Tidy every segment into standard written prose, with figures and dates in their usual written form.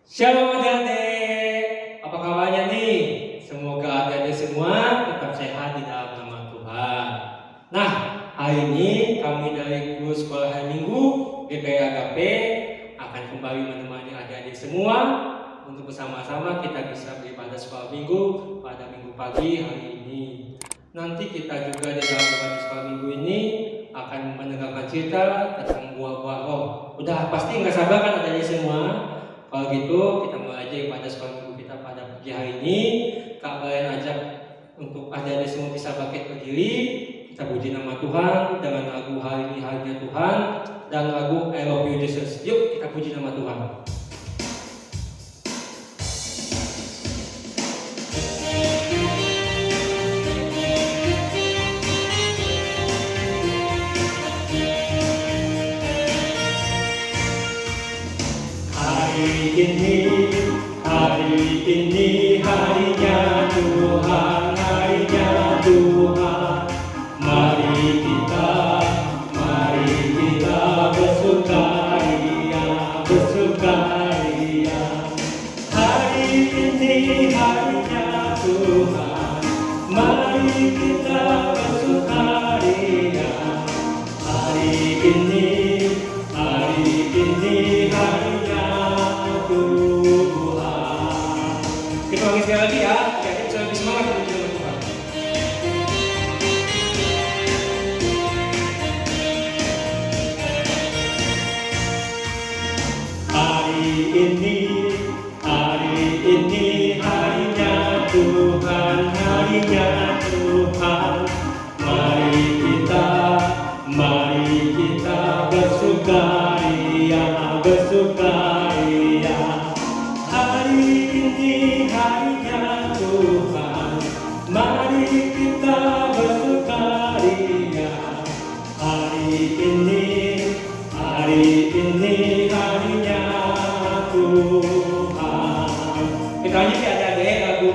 Shalom adik-adik, apa kabarnya nih? Semoga adik-adik semua tetap sehat di dalam nama Tuhan. Nah, hari ini kami dari guru sekolah hari Minggu GPI Agape akan kembali menemani adik-adik semua untuk bersama-sama kita bisa beribadah sekolah Minggu pada Minggu pagi hari ini. Nanti kita juga di dalam ibadah sekolah Minggu ini akan mendengarkan cerita tentang buah-buah roh. Udah pasti nggak sabar kan adik-adik semua? Kalau gitu kita mulai aja pada sekolah minggu kita pada pagi hari ini. Kak Brian ajak untuk adik-adik semua bisa bangkit berdiri. Kita puji nama Tuhan dengan lagu Hari Ini Harinya Tuhan dan lagu I Love You Jesus. Yuk kita puji nama Tuhan. Hari ini harinya Tuhan, harinya Tuhan. Mari kita bersukaria, bersukaria. Hari ini harinya Tuhan, mari kita bersukaria. Hari ini harinya Tuhan. Kita ulangi sekali lagi ya, jadi bisa lebih semangat menuju dengan Tuhan. Hari ini harinya Tuhan, harinya Tuhan. Mari kita bersukaria, bersukaria. Hari ini harinya Tuhan, mari kita bersukaria. Hari ini harinya Tuhan. Kita nyanyi adik-adik lagu I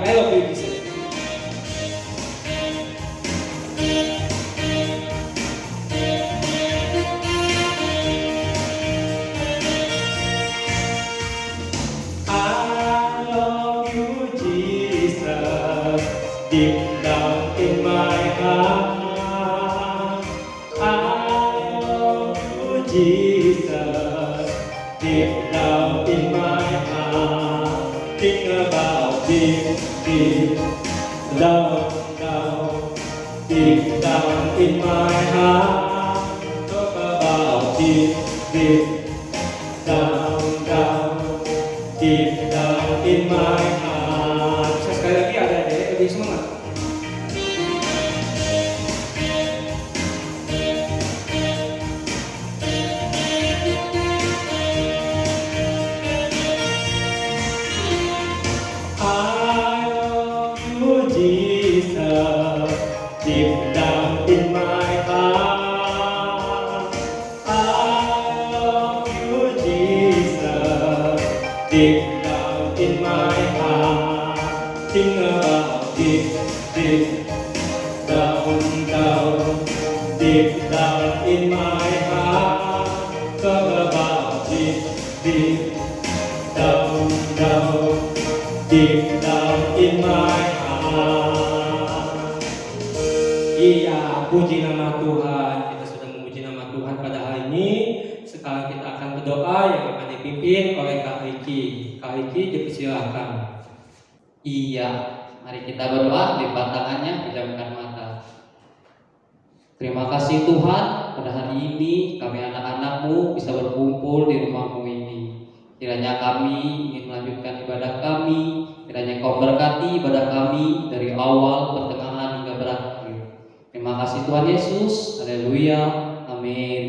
Love You Jesus. Deep down in my heart, I love you, Jesus. Deep down in my heart, think about deep down, deep down in my heart. Talk about deep down, deep down in my heart. Sekali lagi adik-adik lebih semangat. I love you, Jesus, deep down in my heart. I love you, Jesus, deep down in my heart. Think about deep down in my heart. Talk about deep down in my heart. Iya, puji nama Tuhan. Kita sudah memuji nama Tuhan pada hari ini. Sekarang kita akan berdoa yang akan dipimpin oleh Kak Riki. Kak Riki, dipersilahkan. Iya, mari kita berdoa, lipat tangannya, pejamkan mata. Terima kasih Tuhan, pada hari ini kami anak-anak-Mu bisa berkumpul di rumah-Mu ini. Kiranya kami ingin melanjutkan ibadah kami, kiranya Kau berkati ibadah kami dari awal, pertengahan hingga berakhir. Terima kasih Tuhan Yesus, haleluya, amin.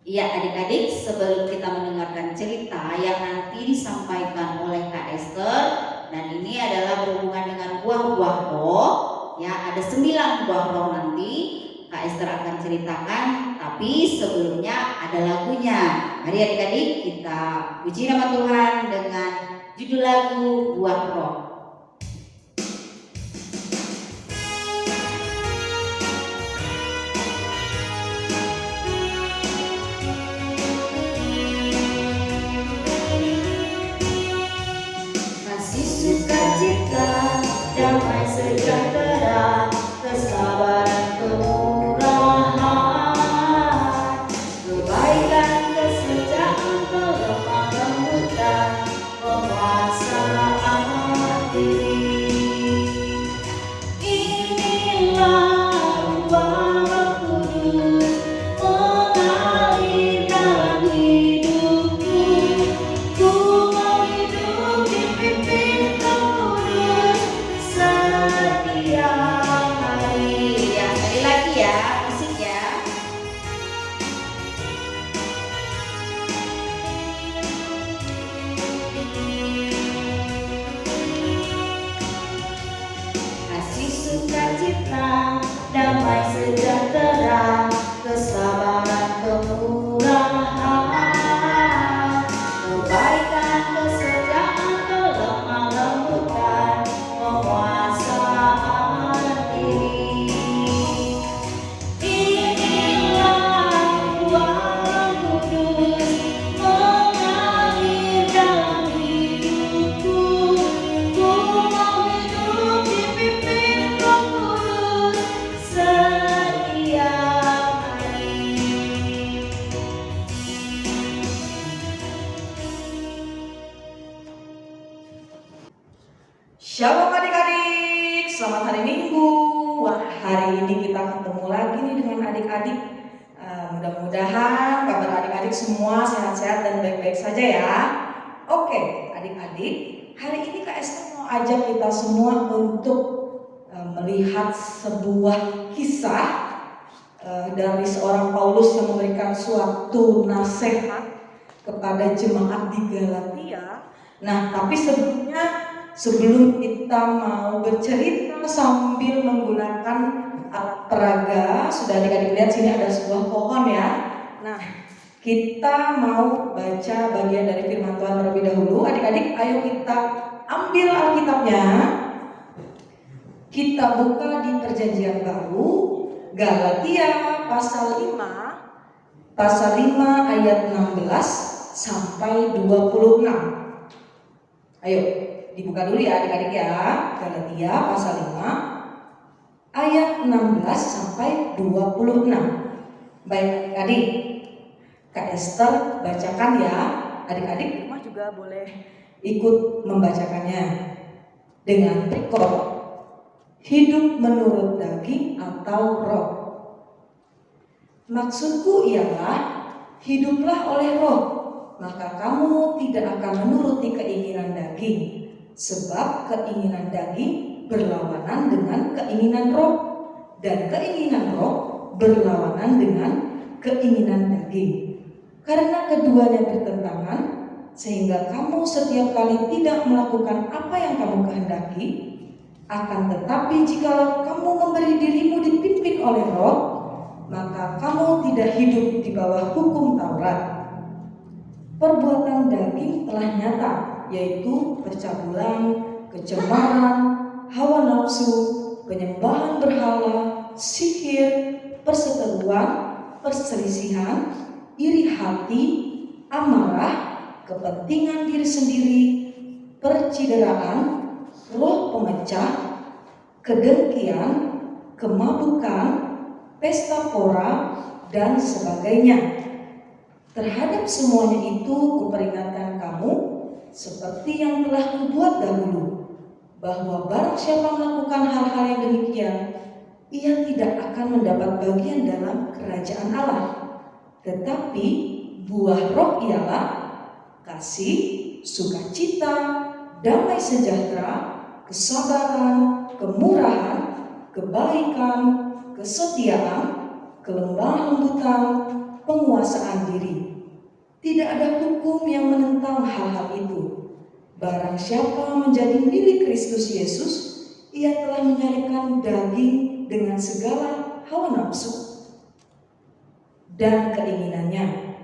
Iya adik-adik, sebelum kita mendengarkan cerita yang nanti disampaikan oleh Kak Esther, dan ini adalah berhubungan dengan buah-buah roh, ya ada 9 buah roh nanti Kak Esther akan ceritakan, tapi sebelumnya ada lagunya. Mari adik-adik kita puji nama Tuhan dengan judul lagu Buah Roh. sejahtera, kesabaran, kemurahan, kebaikan, kesetiaan, kelemah lembutan, penguasaan diri. Inilah Roh Kudus mengalir dalam hidupku. Ku mau hidup dipimpin Roh Kudus setiap hari. Shalom adik-adik, selamat hari Minggu. Wah, hari ini kita ketemu lagi nih dengan adik-adik. Mudah-mudahan kabar adik-adik semua sehat-sehat dan baik-baik saja ya. Oke, adik-adik, hari ini Kak Esther mau ajak kita semua untuk melihat sebuah kisah dari seorang Paulus yang memberikan suatu nasihat kepada jemaat di Galatia. Nah, tapi sebelum kita mau bercerita sambil menggunakan alat peraga, sudah adik-adik lihat sini ada sebuah pohon ya. Nah, kita mau baca bagian dari firman Tuhan terlebih dahulu. Adik-adik, ayo kita ambil Alkitabnya. Kita buka di Perjanjian Baru, Galatia pasal 5 ayat 16 sampai 26. Ayo dibuka dulu ya adik-adik ya. Galatia pasal 5 ayat 16 sampai 26. Baik adik-adik, Kak Esther bacakan ya. Adik-adik rumah juga boleh ikut membacakannya dengan rekor hidup menurut daging atau roh. Maksudku ialah hiduplah oleh roh, maka kamu tidak akan menuruti keinginan daging. Sebab keinginan daging berlawanan dengan keinginan roh, dan keinginan roh berlawanan dengan keinginan daging. Karena keduanya bertentangan, sehingga kamu setiap kali tidak melakukan apa yang kamu kehendaki. Akan tetapi jikalau kamu memberi dirimu dipimpin oleh roh, maka kamu tidak hidup di bawah hukum Taurat. Perbuatan daging telah nyata, yaitu percabulan, kecemaran, hawa nafsu, penyembahan berhala, sihir, perseteruan, perselisihan, iri hati, amarah, kepentingan diri sendiri, percideraan, roh pemecah, kedengkian, kemabukan, pesta pora, dan sebagainya. Terhadap semuanya itu kuperingatkan kamu, seperti yang telah kubuat dahulu, bahwa barang siapa melakukan hal-hal yang demikian, ia tidak akan mendapat bagian dalam kerajaan Allah. Tetapi buah roh ialah kasih, sukacita, damai sejahtera, kesabaran, kemurahan, kebaikan, kesetiaan, kelemah lembutan, penguasaan diri. Tidak ada hukum yang menentang hal-hal itu. Barang siapa menjadi milik Kristus Yesus, ia telah menyalibkan daging dengan segala hawa nafsu dan keinginannya.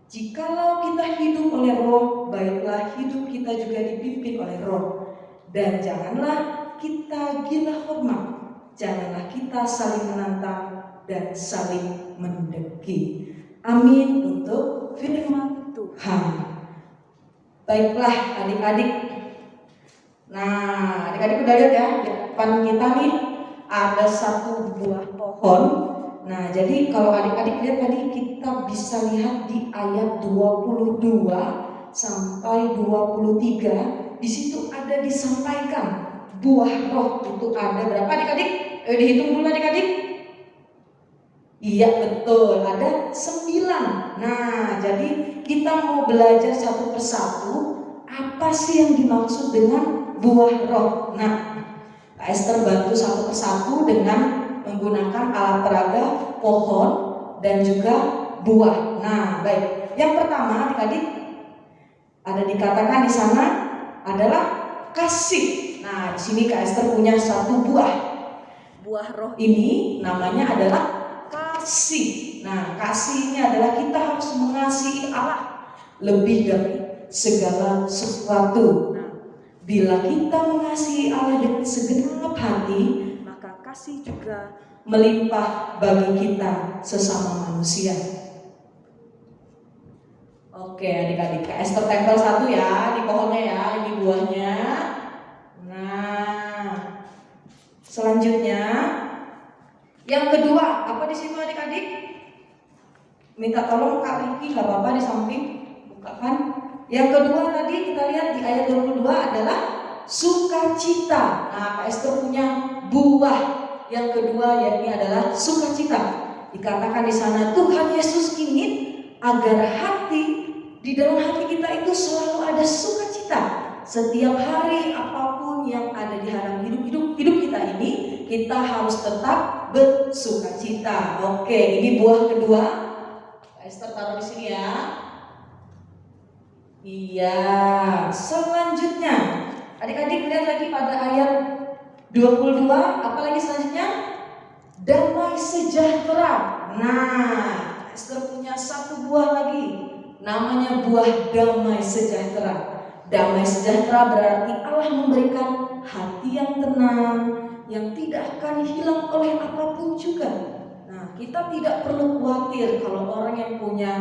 Jikalau kita hidup oleh roh, baiklah hidup kita juga dipimpin oleh roh. Dan janganlah kita gila hormat, janganlah kita saling menantang dan saling mendengki. Amin untuk firman Tuhan. Baiklah adik-adik. Nah, adik-adik udah lihat ya, di depan kita nih ada satu buah pohon. Nah, jadi kalau adik-adik lihat tadi kita bisa lihat di ayat 22 sampai 23. Di situ ada disampaikan buah roh itu ada berapa adik-adik? Dihitung dulu adik-adik. Iya betul, ada 9. Nah, jadi kita mau belajar satu persatu apa sih yang dimaksud dengan buah roh. Nah, Kak Esther bantu satu persatu dengan menggunakan alat peraga, pohon, dan juga buah. Nah, baik. Yang pertama adik-adik ada dikatakan di sana adalah kasih. Nah, di sini Kak Esther punya satu buah. Buah roh ini namanya adalah kasih. Nah, kasih ini adalah kita harus mengasihi Allah lebih dari segala sesuatu. Nah, bila kita mengasihi Allah dengan segenap hati, maka kasih juga melimpah bagi kita sesama manusia. Oke, adik-adik, Esther tempel satu ya di pohonnya ya, ini buahnya. Nah, selanjutnya yang kedua, apa di situ adik-adik? Minta tolong Kak Riki, gak apa-apa di samping, bukakan. Yang kedua tadi kita lihat di ayat 22 adalah sukacita. Nah, Kak Esther punya buah yang kedua, yakni adalah sukacita. Dikatakan di sana Tuhan Yesus ingin agar hati di dalam hati kita itu selalu ada sukacita. Setiap hari apapun yang ada di dalam hidup kita ini, kita harus tetap bersukacita. Oke, ini buah kedua. Esther taruh di sini ya. Iya, selanjutnya adik-adik lihat lagi pada ayat 22, apalagi selanjutnya? Damai sejahtera. Nah, Esther punya satu buah lagi, namanya buah damai sejahtera. Damai sejahtera berarti Allah memberikan hati yang tenang, yang tidak akan hilang oleh apapun juga. Nah, kita tidak perlu khawatir kalau orang yang punya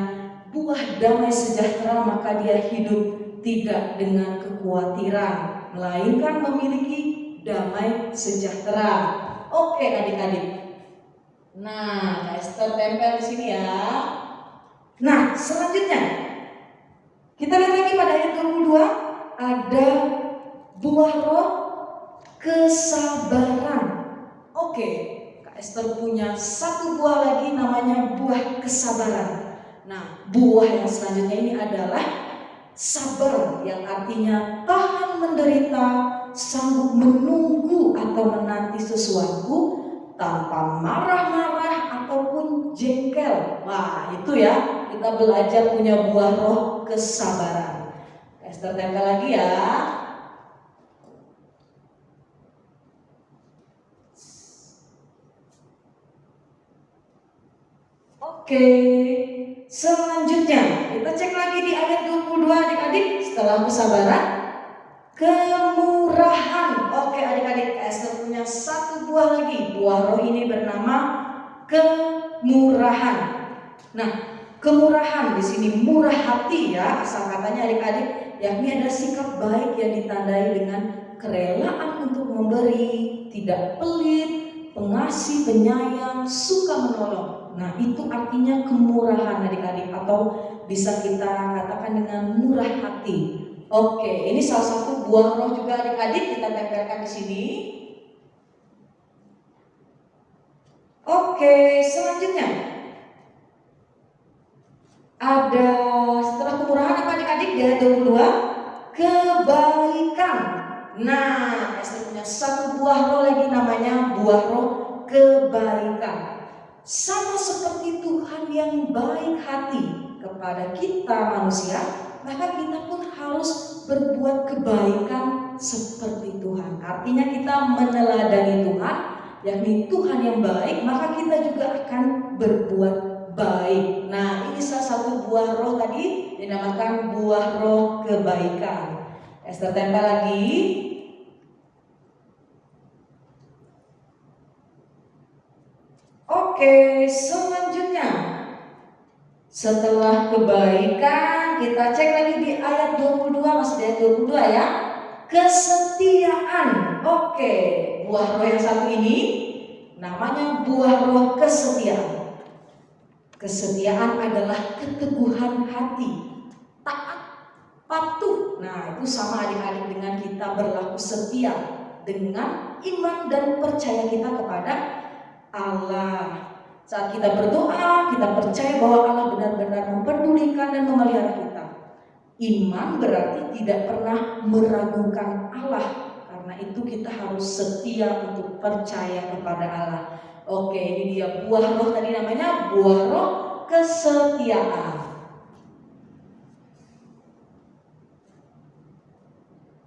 buah damai sejahtera maka dia hidup tidak dengan kekhawatiran, melainkan memiliki damai sejahtera. Oke adik-adik. Nah, Esther tempel di sini ya. Nah, selanjutnya kita lihat lagi pada ayat 22, ada buah roh kesabaran. Oke, Kak Esther punya satu buah lagi namanya buah kesabaran. Nah, buah yang selanjutnya ini adalah sabar, yang artinya tahan menderita, sanggup menunggu atau menanti sesuatu tanpa marah-marah ataupun jengkel. Wah, itu ya, kita belajar punya buah roh kesabaran. Esther tempel lagi ya. Oke, selanjutnya kita cek lagi di ayat 22 adik-adik. Setelah kesabaran, kemurahan. Oke adik-adik, Esther punya satu buah lagi. Buah roh ini bernama kemurahan. Nah, kemurahan di sini murah hati ya, asal katanya adik-adik, yakni ada sikap baik yang ditandai dengan kerelaan untuk memberi, tidak pelit, pengasih, penyayang, suka menolong. Nah, itu artinya kemurahan adik-adik, atau bisa kita katakan dengan murah hati. Oke, ini salah satu buah roh juga adik-adik, kita tempelkan di sini. Oke, selanjutnya ada setelah kemurahan apa adik-adik di ayat 22? Kebaikan. Nah, Esther punya satu buah roh lagi namanya buah roh kebaikan. Sama seperti Tuhan yang baik hati kepada kita manusia, maka kita pun harus berbuat kebaikan seperti Tuhan. Artinya kita meneladani Tuhan, yakni Tuhan yang baik, maka kita juga akan berbuat baik. Nah, ini salah satu buah roh tadi dinamakan buah roh kebaikan. Esther tempel lagi. Oke, selanjutnya setelah kebaikan kita cek lagi di ayat 22, masih di ayat 22 ya. Kesetiaan. Oke, buah roh yang satu ini namanya buah roh kesetiaan. Kesetiaan adalah keteguhan hati, taat, patuh. Nah, itu sama adik-adik dengan kita berlaku setia dengan iman dan percaya kita kepada Allah. Saat kita berdoa, kita percaya bahwa Allah benar-benar mempedulikan dan memelihara kita. Iman berarti tidak pernah meragukan Allah. Karena itu kita harus setia untuk percaya kepada Allah. Oke, ini dia buah roh tadi namanya buah roh kesetiaan.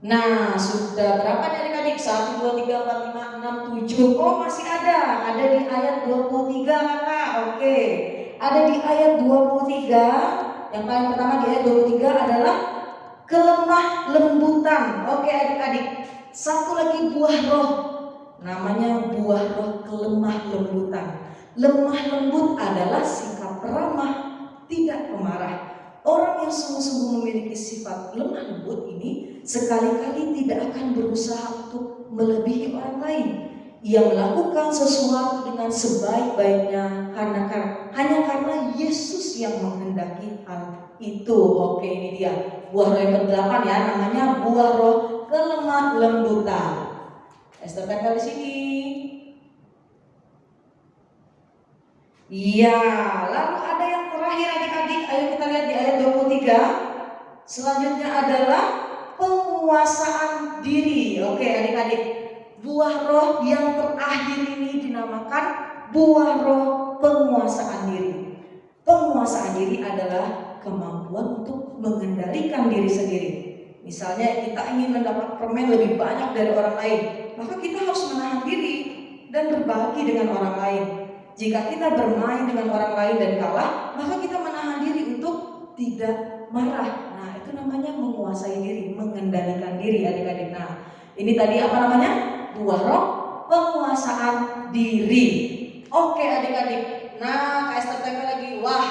Nah, sudah berapa nih adik-adik? 1, 2, 3, 4, 5, 6, 7. Oh, masih ada. Ada di ayat 23, Kakak. Oke. Ada di ayat 23. Yang paling pertama di ayat 23 adalah kelemah lembutan. Oke, adik-adik. Satu lagi buah roh. Namanya buah roh kelemah lembutan. Lemah lembut adalah sikap ramah, tidak pemarah. Orang yang sungguh-sungguh memiliki sifat lemah lembut ini sekali-kali tidak akan berusaha untuk melebihi orang lain. Ia melakukan sesuatu dengan sebaik-baiknya hanya karena Yesus yang menghendaki hal itu. Oke, ini dia buah roh yang ke-8 ya, namanya buah roh kelemah lembutan. Esther tempel di sini. Iya, lalu ada yang terakhir adik-adik, ayo kita lihat di ayat 23. Selanjutnya adalah penguasaan diri. Oke adik-adik, buah roh yang terakhir ini dinamakan buah roh penguasaan diri. Penguasaan diri adalah kemampuan untuk mengendalikan diri sendiri. Misalnya kita ingin mendapat permen lebih banyak dari orang lain, maka kita harus menahan diri dan berbagi dengan orang lain. Jika kita bermain dengan orang lain dan kalah, maka kita menahan diri untuk tidak marah. Nah, itu namanya menguasai diri, mengendalikan diri adik-adik. Nah, ini tadi apa namanya? Buah roh penguasaan diri. Oke adik-adik. Nah, Kak Esther tempel lagi. Wah,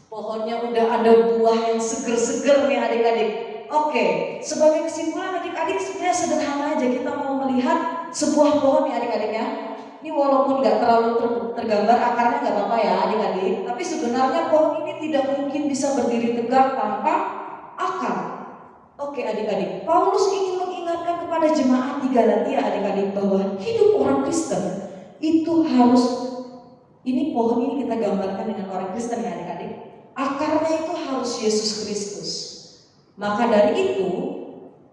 pohonnya udah ada buah yang seger-seger nih adik-adik. Oke, sebagai kesimpulan adik-adik sebenarnya sederhana aja. Kita mau melihat sebuah pohon nih adik-adik ya. Ini walaupun nggak terlalu tergambar akarnya nggak apa-apa ya adik-adik, tapi sebenarnya pohon ini tidak mungkin bisa berdiri tegak tanpa akar. Oke adik-adik, Paulus ingin mengingatkan kepada jemaat di Galatia adik-adik bahwa hidup orang Kristen itu harus, ini pohon ini kita gambarkan dengan orang Kristen ya adik-adik, akarnya itu harus Yesus Kristus. Maka dari itu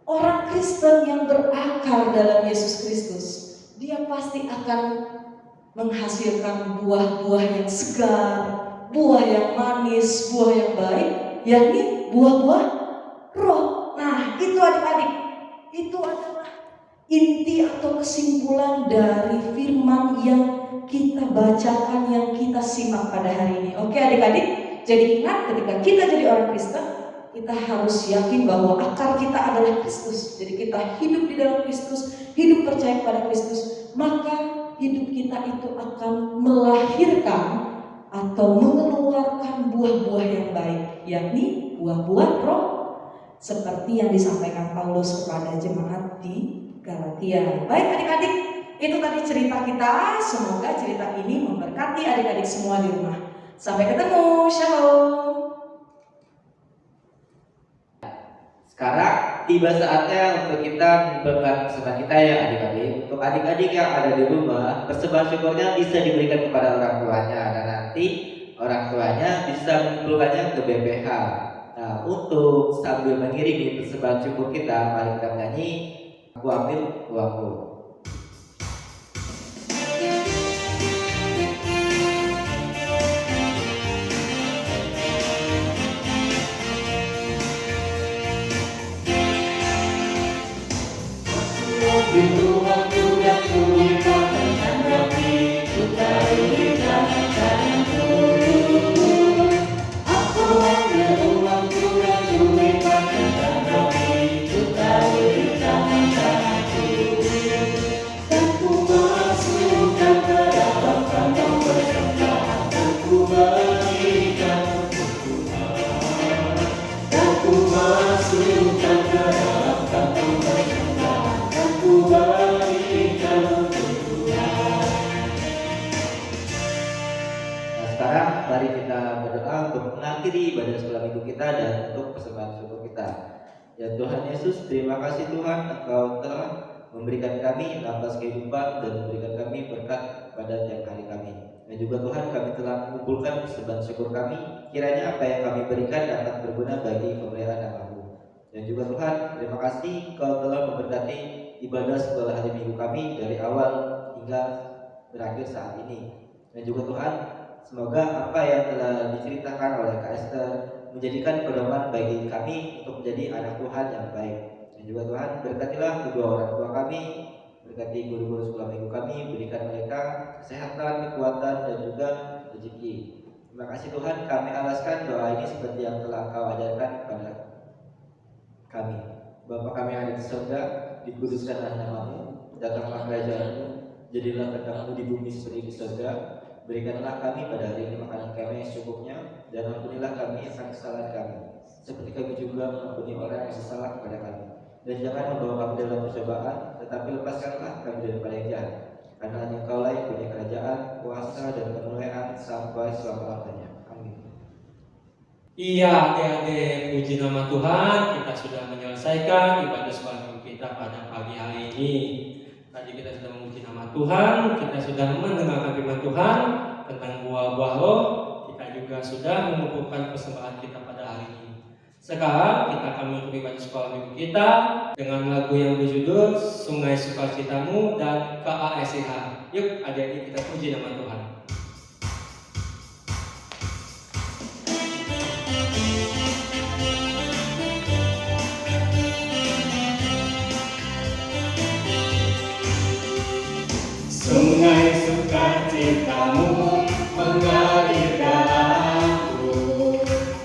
orang Kristen yang berakar dalam Yesus Kristus, dia pasti akan menghasilkan buah-buah yang segar, buah yang manis, buah yang baik, yakni buah-buah roh. Nah, itu adik-adik, itu adalah inti atau kesimpulan dari firman yang kita bacakan, yang kita simak pada hari ini. Oke adik-adik, jadi ingat ketika kita jadi orang Kristen, kita harus yakin bahwa akar kita adalah Kristus. Jadi kita hidup di dalam Kristus, hidup percaya pada Kristus, maka hidup kita itu akan melahirkan atau mengeluarkan buah-buah yang baik, yakni buah-buah roh, seperti yang disampaikan Paulus kepada jemaat di Galatia. Baik adik-adik, itu tadi cerita kita. Semoga cerita ini memberkati adik-adik semua di rumah. Sampai ketemu, shalom. Sekarang tiba saatnya untuk kita mengumpulkan pesanan kita ya adik-adik. Untuk adik-adik yang ada di rumah, persembahan syukurnya bisa diberikan kepada orang tuanya, dan nanti orang tuanya bisa mengumpulkannya ke BPH. Nah, untuk sambil mengirimi persembahan syukur kita, mari kita menyanyi Aku Ambil Uangku. Mari kita berdoa untuk mengakhiri ibadah sekolah minggu kita dan untuk persembahan syukur kita. Ya Tuhan Yesus, terima kasih Tuhan, Engkau telah memberikan kami nafas kehidupan dan memberikan kami berkat pada tiap hari kami. Dan juga Tuhan, kami telah mengumpulkan persembahan syukur kami. Kiranya apa yang kami berikan dapat berguna bagi pemeliharaan nama-Mu. Dan juga Tuhan, terima kasih Engkau telah memberkati ibadah sekolah hari minggu kami dari awal hingga berakhir saat ini. Dan juga Tuhan, semoga apa yang telah diceritakan oleh Kak Esther menjadikan pedoman bagi kami untuk menjadi anak Tuhan yang baik. Dan Dan juga Tuhan, berkatilah kedua orang tua kami, berkati guru-guru sekolah minggu kami, berikan mereka kesehatan, kekuatan, dan juga rezeki. Terima kasih Tuhan, kami alaskan doa ini seperti yang telah Engkau ajarkan kepada kami. Bapa kami yang ada di surga, dikuduskanlah nama-Mu, datanglah kerajaan-Mu, jadilah kehendak-Mu di bumi seperti di surga. Berikanlah kami pada hari ini makanan kami yang secukupnya, dan ampunilah kami akan kesalahan kami, seperti kami juga mengampuni orang yang bersalah kepada kami. Dan jangan membawa kami dalam percobaan, tetapi lepaskanlah kami daripada yang jahat. Karena hanya Engkau yang punya kerajaan, kuasa, dan kemuliaan sampai selama-lamanya. Amin. Iya, adik-adik, puji nama Tuhan, kita sudah menyelesaikan ibadah sekolah minggu kita pada pagi hari ini. Tadi kita sudah memuji nama Tuhan, kita sudah mendengarkan firman Tuhan tentang buah-buah roh, kita juga sudah mengumpulkan persembahan kita pada hari ini. Sekarang kita akan menutup ibadah sekolah minggu kita dengan lagu yang berjudul Sungai Sukacitamu dan KASIH. Yuk adik-adik kita puji nama Tuhan. Sungai sukacitamu mengalir dalamku.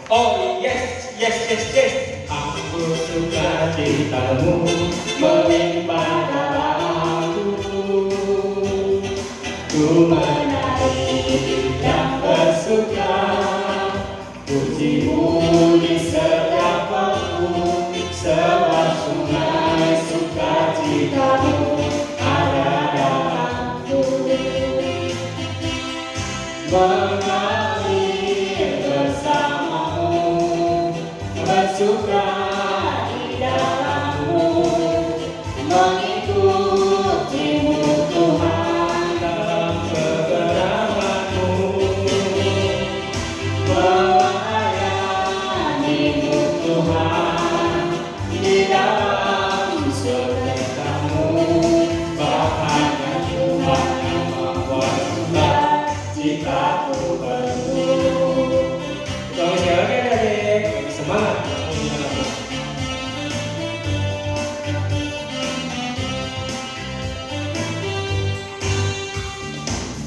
Oh yes, yes, yes, yes. Aku sukacitamu melimpah dalamku. Ku menari dan bersuka, pujimu di setiap waktu. Sebab sungai sukacitamu ada dalamku. Mengalir bersamamu, bersuka di dalammu, mengikutimu Tuhan dalam kebenaranmu, melayanimu Tuhan di dalam surgamu. Bahagia Tuhan yang membuat citaku penuh. Selamat siang adik-adik, semangat. Puji nama Tuhan.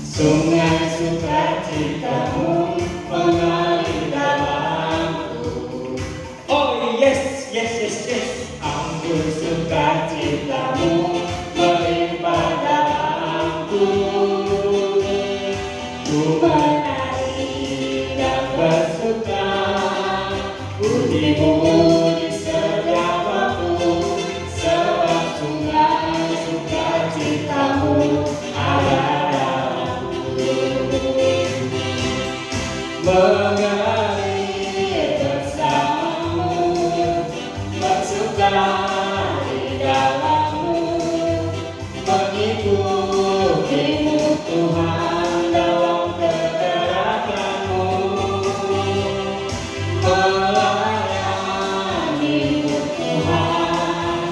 Sungai sukacitamu mengalir dalamku. Oh yes, yes, yes, yes. Anggur sukacitamu melimpah dalamku. Ku menari dan bersuka, pujimu di setiap waktu. Sebab sungai sukacitamu ada dalamku. Mengalir bersamamu, bersuka di dalammu, mengikutimu Tuhan dalam kegerakanmu, melayanimu Tuhan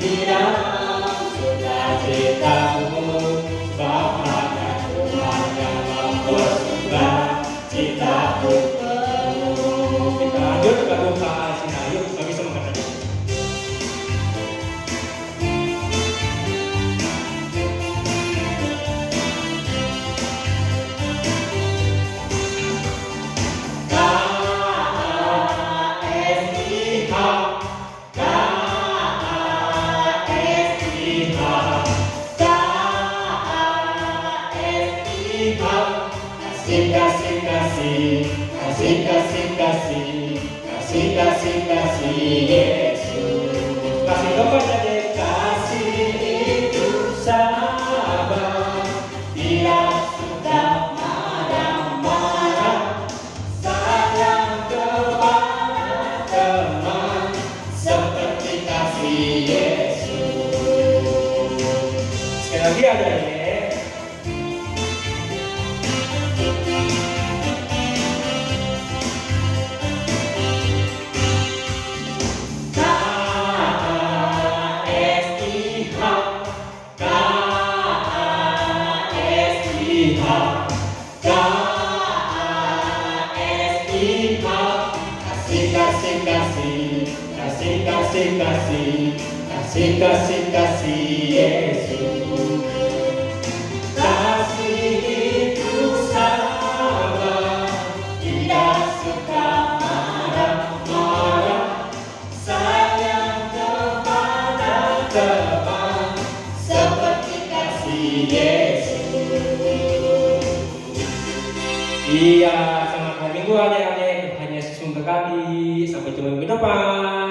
di dalam sukacitamu. Bahagia Tuhan yang membuat citaku penuh. Kita lanjut lagu KASIH. Yuk, bagi semangat aja. KASIH, KASIH, KASIH. Kasih, kasih, kasih, kasih, kasih, kasih, kasih, kasih, kasih Yesus. Kasih kepada adik. Kasih itu sabar, tidak suka marah-marah, sayang kepada teman, seperti kasih Yesus. Sekali lagi adik-adik. KASIH, KASIH, KASIH. Kasih, kasih, kasih, kasih, kasih, kasih, kasih Yesus. Kasih itu sabar, tidak suka marah-marah, sayang kepada teman, seperti kasih Yesus. Iya, selamat hari Minggu adik-adik. Tuhan Yesus memberkati. Sampai jumpa minggu depan.